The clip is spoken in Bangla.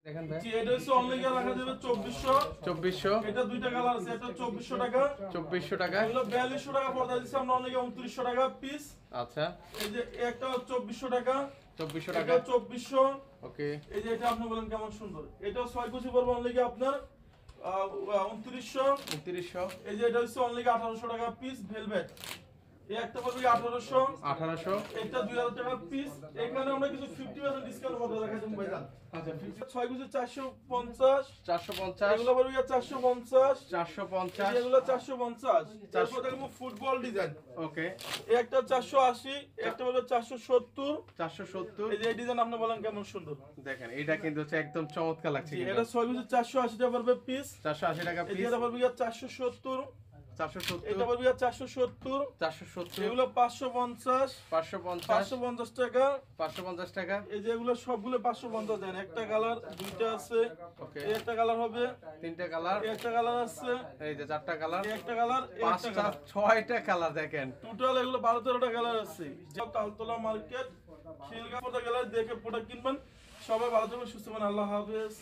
দেখেন ভাই, জি, এটা হচ্ছে অনলি গিয়ে রাখা যাবে 2400। 2400, এটা দুইটা কালার আছে, এটা 2400 টাকা, 2400 টাকা। এগুলো 4200 টাকা পড়তে দিচ্ছি আমরা অনলি গিয়ে 2900 টাকা পিস। আচ্ছা, এই যে একটা 2400 টাকা, 2400 এটা টাকা। 2400। ওকে, এই যে এটা আপনি বলেন কেমন সুন্দর, এটা 6 কুচি পড়বে অনলি গিয়ে আপনার 2900। 2900, এই যে এটা হচ্ছে অনলি গিয়ে 1800 টাকা পিস ভেলভেট। এই একটা পড়বে 1800। 1800। এটা 2000 টাকা পিস। এখানে আমরা কিছু 50% ডিসকাউন্ট করতে দেখাচ্ছি ভাইজান। আচ্ছা, 6 কুচি 450, 450, এগুলো পড়বে 450, 450। এগুলো 450। তারপর দেখো ফুটবল ডিজাইন, ওকে, এই একটা 480, একটা হলো 470। 470। এই যে এই ডিজাইন আপনি বলেন কেমন সুন্দর। দেখেন এটা কিন্তু হচ্ছে একদম চমৎকার লাগছে জি, কিন্তু। এটা 6 কুচি 480 টাকা পড়বে পিস। 480 টাকা এই যে পিস। এটা পড়বে 470, 470, এটা পড়বে 470। 470, এগুলো 550, 550, 550 টাকা। 550 টাকা। এই যে এগুলো সবগুলো 550 দেন। একটা কালার, দুইটা আছে, ওকে, এই একটা কালার হবে, তিনটা কালার। এই একটা কালার আছে, এই যে চারটা কালার, এই একটা কালার, এই একটা পাঁচটা, কালার। 6টা কালার দেখেন। টোটাল এগুলো 12-13টা কালার আছে। যে তালতলা মার্কেট খিলগাঁও গ্যালারি দেখে প্রোডাক্ট কিনবেন। সবাই ভালো থাকবেন, সুস্থ থাকবেন, আল্লাহ হাফেজ।